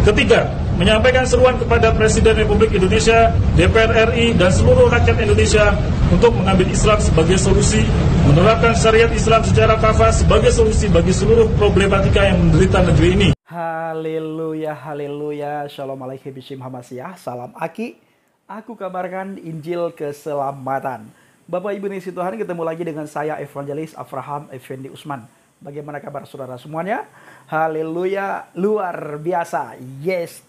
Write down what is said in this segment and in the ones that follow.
Ketiga, menyampaikan seruan kepada Presiden Republik Indonesia, DPR RI, dan seluruh rakyat Indonesia untuk mengambil Islam sebagai solusi, menerapkan syariat Islam secara kafah sebagai solusi bagi seluruh problematika yang menderita negeri ini. Haleluya, haleluya, shalom alaikum bishim hamasyah, salam aki, aku kabarkan Injil keselamatan. Bapak Ibu Nisi Tuhan, ketemu lagi dengan saya Evangelis Avraham Effendi Usman. Bagaimana kabar saudara semuanya? Haleluya, luar biasa. Yes,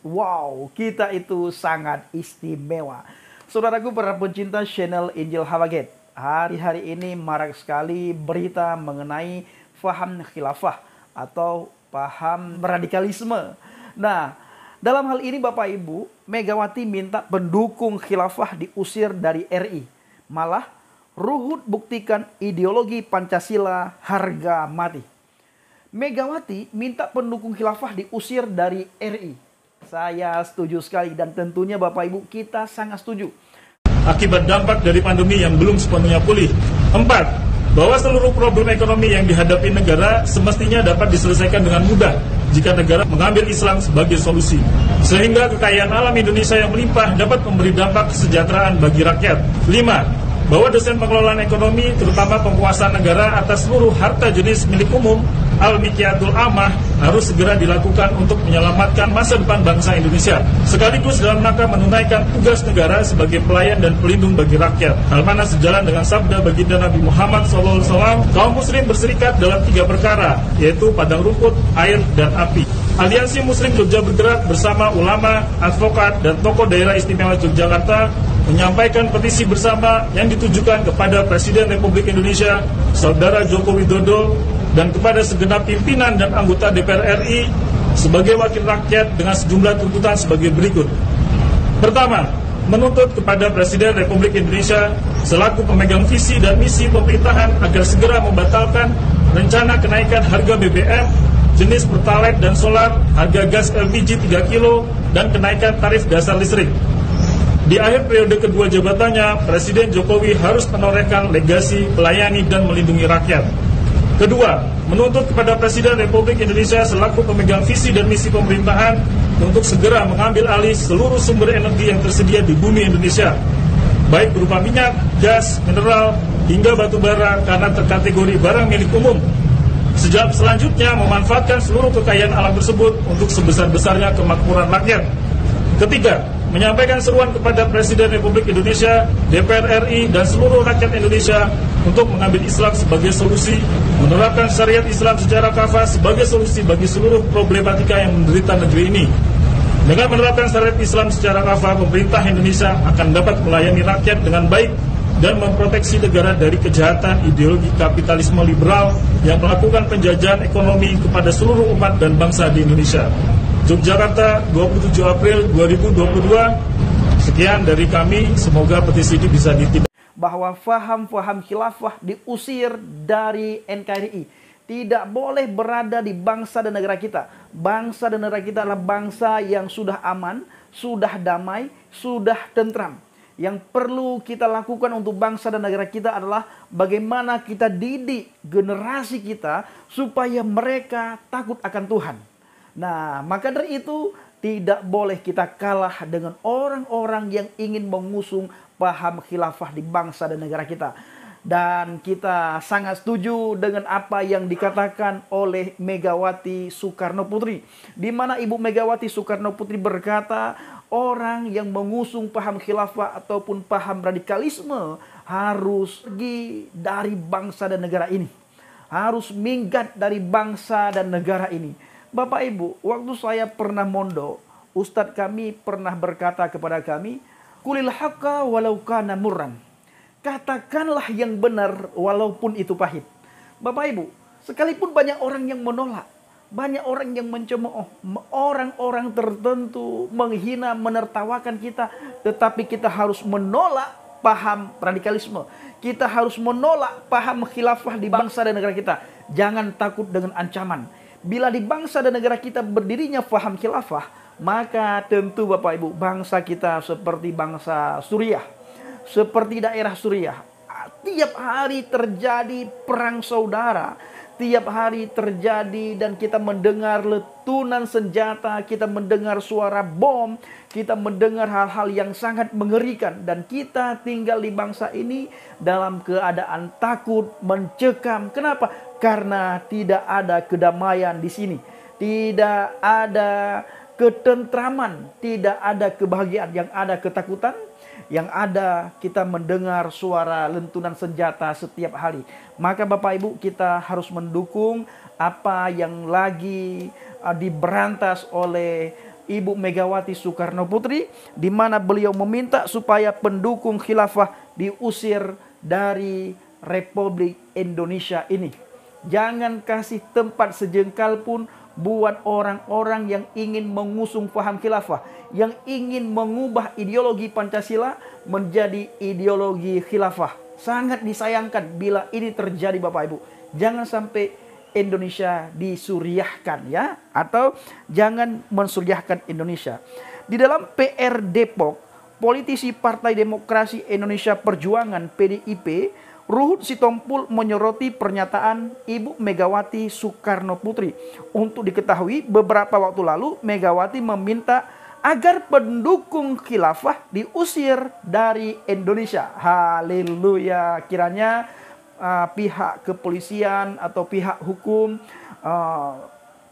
wow, kita itu sangat istimewa. Saudaraku para pencinta channel Injil Hawaget, hari-hari ini marak sekali berita mengenai faham khilafah atau paham radikalisme. Nah, dalam hal ini Bapak Ibu, Megawati minta pendukung khilafah diusir dari RI. Malah Ruhut buktikan ideologi Pancasila harga mati. Megawati minta pendukung khilafah diusir dari RI. Saya setuju sekali dan tentunya Bapak Ibu kita sangat setuju. Akibat dampak dari pandemi yang belum sepenuhnya pulih. 4. Bahwa seluruh problem ekonomi yang dihadapi negara semestinya dapat diselesaikan dengan mudah jika negara mengambil Islam sebagai solusi. Sehingga kekayaan alam Indonesia yang melimpah dapat memberi dampak kesejahteraan bagi rakyat. 5. Bahwa dosen pengelolaan ekonomi, terutama penguasaan negara atas seluruh harta jenis milik umum, al-mikiatul amah, harus segera dilakukan untuk menyelamatkan masa depan bangsa Indonesia, sekaligus dalam rangka menunaikan tugas negara sebagai pelayan dan pelindung bagi rakyat. Hal mana sejalan dengan sabda baginda Nabi Muhammad SAW, kaum muslim berserikat dalam 3 perkara, yaitu padang rumput, air, dan api. Aliansi Muslim Jogja bergerak bersama ulama, advokat, dan tokoh daerah istimewa Yogyakarta menyampaikan petisi bersama yang ditujukan kepada Presiden Republik Indonesia, Saudara Joko Widodo, dan kepada segenap pimpinan dan anggota DPR RI sebagai wakil rakyat dengan sejumlah tuntutan sebagai berikut. Pertama, menuntut kepada Presiden Republik Indonesia selaku pemegang visi dan misi pemerintahan agar segera membatalkan rencana kenaikan harga BBM, jenis Pertalite dan solar, harga gas LPG 3 kilo, dan kenaikan tarif dasar listrik. Di akhir periode kedua jabatannya, Presiden Jokowi harus menorehkan legasi, melayani, dan melindungi rakyat. Kedua, menuntut kepada Presiden Republik Indonesia selaku pemegang visi dan misi pemerintahan untuk segera mengambil alih seluruh sumber energi yang tersedia di bumi Indonesia, baik berupa minyak, gas, mineral, hingga batu bara karena terkategori barang milik umum. Selanjutnya, memanfaatkan seluruh kekayaan alam tersebut untuk sebesar-besarnya kemakmuran rakyat. Ketiga, menyampaikan seruan kepada Presiden Republik Indonesia, DPR RI, dan seluruh rakyat Indonesia untuk mengambil Islam sebagai solusi, menerapkan syariat Islam secara kafah sebagai solusi bagi seluruh problematika yang menderita negeri ini. Dengan menerapkan syariat Islam secara kafah, pemerintah Indonesia akan dapat melayani rakyat dengan baik dan memproteksi negara dari kejahatan ideologi kapitalisme liberal yang melakukan penjajahan ekonomi kepada seluruh umat dan bangsa di Indonesia. Yogyakarta, 27 April 2022. Sekian dari kami, semoga petisi ini bisa ditindak. Bahwa faham-faham khilafah diusir dari NKRI. Tidak boleh berada di bangsa dan negara kita. Bangsa dan negara kita adalah bangsa yang sudah aman, sudah damai, sudah tentram. Yang perlu kita lakukan untuk bangsa dan negara kita adalah bagaimana kita didik generasi kita supaya mereka takut akan Tuhan. Nah, maka dari itu tidak boleh kita kalah dengan orang-orang yang ingin mengusung paham khilafah di bangsa dan negara kita. Dan kita sangat setuju dengan apa yang dikatakan oleh Megawati Soekarno Putri. Di mana Ibu Megawati Soekarno Putri berkata, orang yang mengusung paham khilafah ataupun paham radikalisme harus pergi dari bangsa dan negara ini. Harus minggat dari bangsa dan negara ini. Bapak Ibu, waktu saya pernah mondok, Ustadz kami pernah berkata kepada kami, kulil haqqa walau kana murran. Katakanlah yang benar walaupun itu pahit. Bapak Ibu, sekalipun banyak orang yang menolak, banyak orang yang mencemooh, orang-orang tertentu menghina, menertawakan kita, tetapi kita harus menolak paham radikalisme. Kita harus menolak paham khilafah di bangsa dan negara kita. Jangan takut dengan ancaman. Bila di bangsa dan negara kita berdirinya paham khilafah, maka tentu Bapak Ibu, bangsa kita seperti bangsa Suriah, seperti daerah Suriah. Tiap hari terjadi perang saudara. setiap hari terjadi dan kita mendengar letunan senjata, kita mendengar suara bom, kita mendengar hal-hal yang sangat mengerikan, dan kita tinggal di bangsa ini dalam keadaan takut, mencekam. Kenapa? Karena tidak ada kedamaian di sini, tidak ada ketentraman, tidak ada kebahagiaan, yang ada ketakutan, yang ada kita mendengar suara lentunan senjata setiap hari. Maka Bapak Ibu, kita harus mendukung apa yang lagi diberantas oleh Ibu Megawati Soekarno Putri, di mana beliau meminta supaya pendukung khilafah diusir dari Republik Indonesia ini. Jangan kasih tempat sejengkal pun buat orang-orang yang ingin mengusung paham khilafah, yang ingin mengubah ideologi Pancasila menjadi ideologi khilafah. Sangat disayangkan bila ini terjadi Bapak Ibu. Jangan sampai Indonesia disuriahkan ya, atau jangan mensuriahkan Indonesia. Di dalam PR Depok, politisi Partai Demokrasi Indonesia Perjuangan PDIP Ruhut Sitompul menyoroti pernyataan Ibu Megawati Soekarno Putri. Untuk diketahui, beberapa waktu lalu Megawati meminta agar pendukung khilafah diusir dari Indonesia. Haleluya. Kiranya pihak kepolisian atau pihak hukum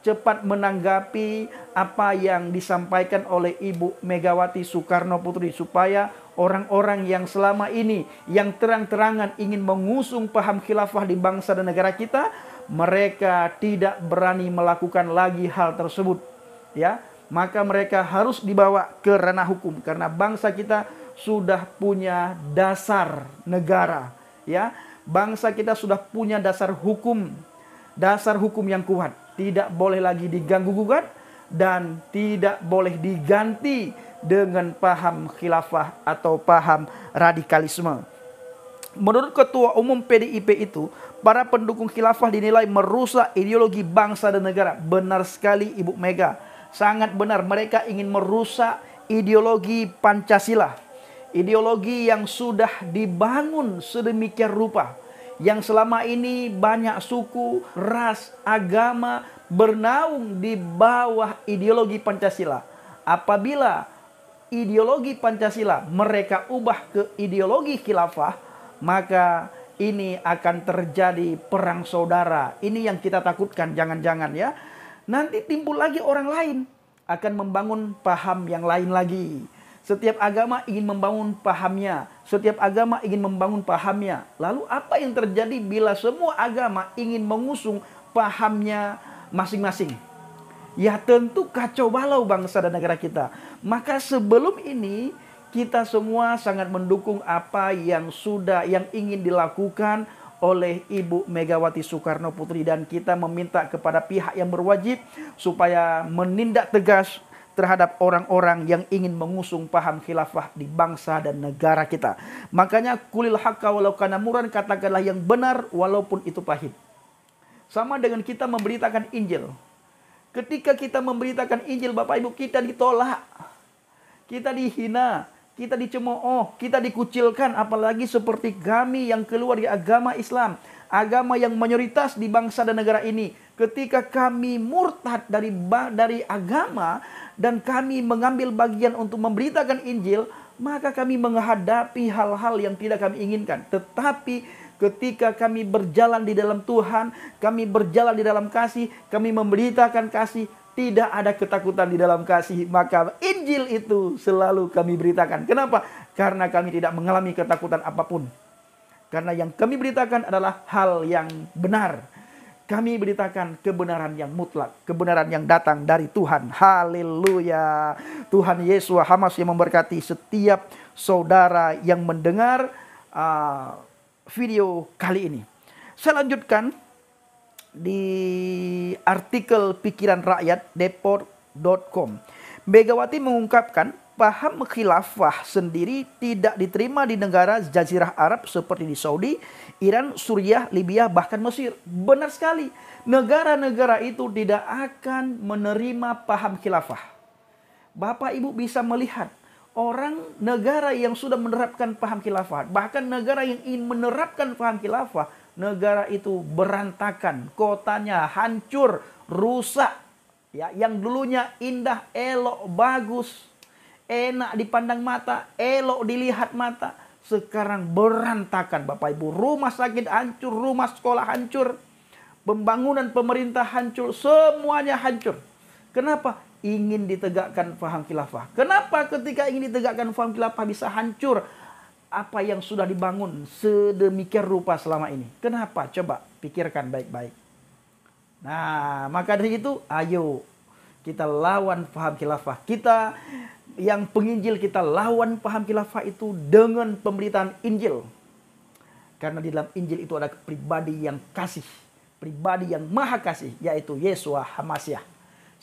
cepat menanggapi apa yang disampaikan oleh Ibu Megawati Soekarno Putri, supaya orang-orang yang selama ini yang terang-terangan ingin mengusung paham khilafah di bangsa dan negara kita, mereka tidak berani melakukan lagi hal tersebut ya. Maka mereka harus dibawa ke ranah hukum, karena bangsa kita sudah punya dasar negara ya. Bangsa kita sudah punya dasar hukum yang kuat, tidak boleh lagi diganggu-gugat dan tidak boleh diganti dengan paham khilafah atau paham radikalisme. Menurut Ketua Umum PDIP itu, para pendukung khilafah dinilai merusak ideologi bangsa dan negara. Benar sekali Ibu Mega, sangat benar. Mereka ingin merusak ideologi Pancasila, ideologi yang sudah dibangun sedemikian rupa, yang selama ini banyak suku, ras, agama bernaung di bawah ideologi Pancasila. Apabila ideologi Pancasila mereka ubah ke ideologi khilafah, maka ini akan terjadi perang saudara. Ini yang kita takutkan, jangan-jangan ya. Nanti timbul lagi orang lain akan membangun paham yang lain lagi. Setiap agama ingin membangun pahamnya, setiap agama ingin membangun pahamnya. Lalu apa yang terjadi bila semua agama ingin mengusung pahamnya masing-masing? Ya tentu kacau balau bangsa dan negara kita. Maka sebelum ini kita semua sangat mendukung apa yang ingin dilakukan oleh Ibu Megawati Soekarno Putri, dan kita meminta kepada pihak yang berwajib supaya menindak tegas terhadap orang-orang yang ingin mengusung paham khilafah di bangsa dan negara kita. Makanya kulil haqqa walau kana murran, katakanlah yang benar walaupun itu pahit. Sama dengan kita memberitakan Injil. Ketika kita memberitakan Injil, Bapak Ibu, kita ditolak, kita dihina, kita dicemooh, kita dikucilkan. Apalagi seperti kami yang keluar dari agama Islam, agama yang mayoritas di bangsa dan negara ini. Ketika kami murtad dari agama dan kami mengambil bagian untuk memberitakan Injil, maka kami menghadapi hal-hal yang tidak kami inginkan. Tetapi ketika kami berjalan di dalam Tuhan, kami berjalan di dalam kasih, kami memberitakan kasih, tidak ada ketakutan di dalam kasih, maka Injil itu selalu kami beritakan. Kenapa? Karena kami tidak mengalami ketakutan apapun. Karena yang kami beritakan adalah hal yang benar. Kami beritakan kebenaran yang mutlak, kebenaran yang datang dari Tuhan. Haleluya. Tuhan Yesus Hamas yang memberkati setiap saudara yang mendengar video kali ini. Saya lanjutkan di artikel Pikiran Rakyat Deport.com. Megawati mengungkapkan paham khilafah sendiri tidak diterima di negara Jazirah Arab seperti di Saudi, Iran, Suriah, Libya, bahkan Mesir. Benar sekali, negara-negara itu tidak akan menerima paham khilafah. Bapak Ibu bisa melihat orang negara yang sudah menerapkan paham khilafah, bahkan negara yang ingin menerapkan paham khilafah, negara itu berantakan, kotanya hancur, rusak. Ya, yang dulunya indah, elok, bagus, enak dipandang mata, elok dilihat mata, sekarang berantakan Bapak Ibu. Rumah sakit hancur, rumah sekolah hancur, pembangunan pemerintah hancur, semuanya hancur. Kenapa? Ingin ditegakkan paham khilafah. Kenapa ketika ingin ditegakkan paham khilafah bisa hancur apa yang sudah dibangun sedemikian rupa selama ini? Kenapa? Coba pikirkan baik-baik. Nah, maka dari itu, ayo kita lawan paham khilafah. Kita yang penginjil, kita lawan paham khilafah itu dengan pemberitaan Injil. Karena di dalam Injil itu ada pribadi yang kasih, pribadi yang maha kasih, yaitu Yeshua HaMashiach,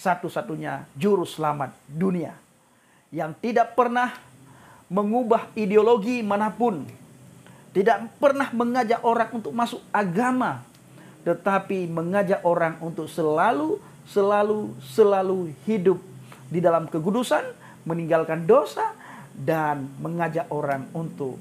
satu-satunya juru selamat dunia, yang tidak pernah mengubah ideologi manapun, tidak pernah mengajak orang untuk masuk agama, tetapi mengajak orang untuk selalu hidup di dalam kekudusan, meninggalkan dosa, dan mengajak orang untuk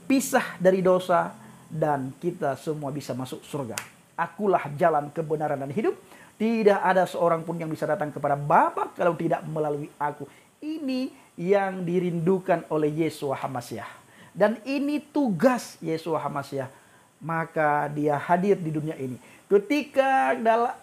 pisah dari dosa, dan kita semua bisa masuk surga. Akulah jalan, kebenaran, dan hidup. Tidak ada seorang pun yang bisa datang kepada Bapa kalau tidak melalui aku. Ini yang dirindukan oleh Yeshua HaMashiach. Dan ini tugas Yeshua HaMashiach. Maka dia hadir di dunia ini. Ketika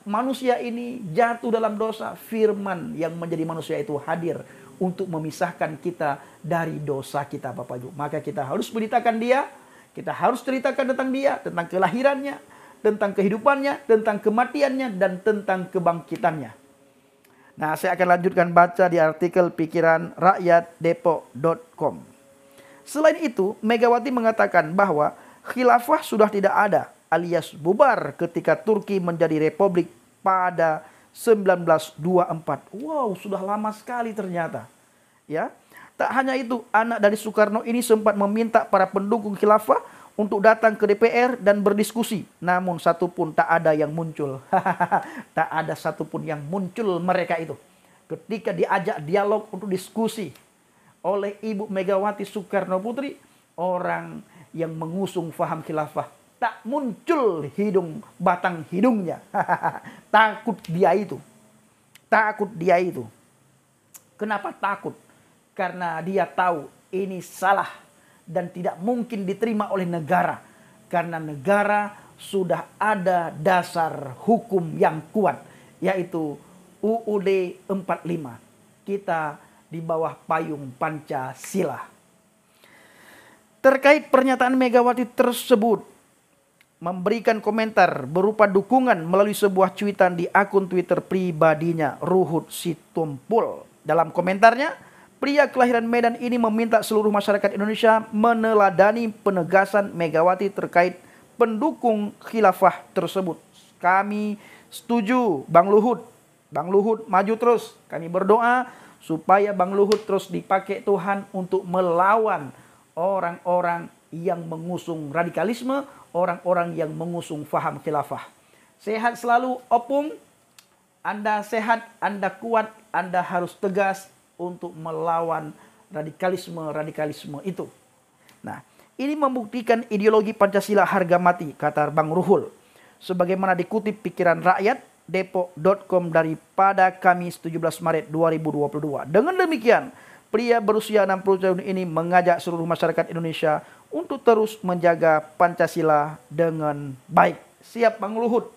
manusia ini jatuh dalam dosa, firman yang menjadi manusia itu hadir untuk memisahkan kita dari dosa kita Bapak Ibu. Maka kita harus beritakan dia, kita harus ceritakan tentang dia, tentang kelahirannya, tentang kehidupannya, tentang kematiannya, dan tentang kebangkitannya. Nah, saya akan lanjutkan baca di artikel pikiran rakyatdepok.com. Selain itu, Megawati mengatakan bahwa khilafah sudah tidak ada alias bubar ketika Turki menjadi republik pada 1924. Wow, sudah lama sekali ternyata. Ya. Tak hanya itu, anak dari Soekarno ini sempat meminta para pendukung khilafah untuk datang ke DPR dan berdiskusi. Namun satupun tak ada yang muncul. Tak ada satupun yang muncul mereka itu. Ketika diajak dialog untuk diskusi oleh Ibu Megawati Soekarno Putri, orang yang mengusung faham khilafah tak muncul batang hidungnya. Takut dia itu. Takut dia itu. Kenapa takut? Karena dia tahu ini salah dan tidak mungkin diterima oleh negara. Karena negara sudah ada dasar hukum yang kuat, yaitu UUD 45. Kita di bawah payung Pancasila. Terkait pernyataan Megawati tersebut, memberikan komentar berupa dukungan melalui sebuah cuitan di akun Twitter pribadinya, Ruhut Sitompul. Dalam komentarnya, pria kelahiran Medan ini meminta seluruh masyarakat Indonesia meneladani penegasan Megawati terkait pendukung khilafah tersebut. Kami setuju Bang Luhut. Bang Luhut maju terus. Kami berdoa supaya Bang Luhut terus dipakai Tuhan untuk melawan orang-orang yang mengusung radikalisme, orang-orang yang mengusung faham khilafah. Sehat selalu Opung. Anda sehat, Anda kuat, Anda harus tegas untuk melawan radikalisme itu. Nah, ini membuktikan ideologi Pancasila harga mati, kata Bang Ruhul. Sebagaimana dikutip pikiran rakyat depok.com daripada Kamis 17 Maret 2022. Dengan demikian, pria berusia 60 tahun ini mengajak seluruh masyarakat Indonesia untuk terus menjaga Pancasila dengan baik. Siap Bang Luhut.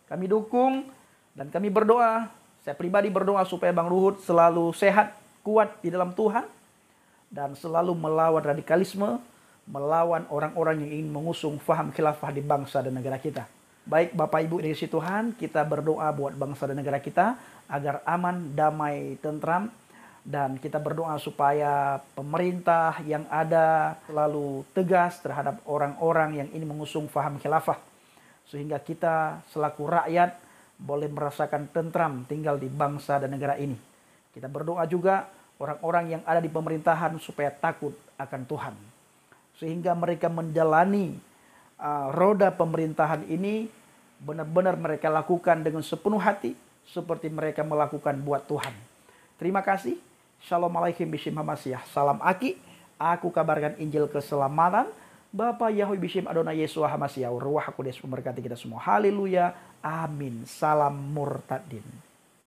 Kami dukung dan kami berdoa. Saya pribadi berdoa supaya Bang Luhut selalu sehat, kuat di dalam Tuhan, dan selalu melawan radikalisme, melawan orang-orang yang ingin mengusung faham khilafah di bangsa dan negara kita. Baik Bapak Ibu dari Tuhan, kita berdoa buat bangsa dan negara kita agar aman, damai, tentram. Dan kita berdoa supaya pemerintah yang ada selalu tegas terhadap orang-orang yang ingin mengusung faham khilafah. Sehingga kita selaku rakyat boleh merasakan tentram tinggal di bangsa dan negara ini. Kita berdoa juga orang-orang yang ada di pemerintahan supaya takut akan Tuhan. Sehingga mereka menjalani roda pemerintahan ini benar-benar mereka lakukan dengan sepenuh hati seperti mereka melakukan buat Tuhan. Terima kasih. Shalom alaikum bishim hamasyah. Salam Aki. Aku kabarkan Injil keselamatan. Bapa Yahweh bishim Adonai Yesua hamasyah. Ruah Kudus memberkati kita semua. Haleluya. Amin. Salam murtadin.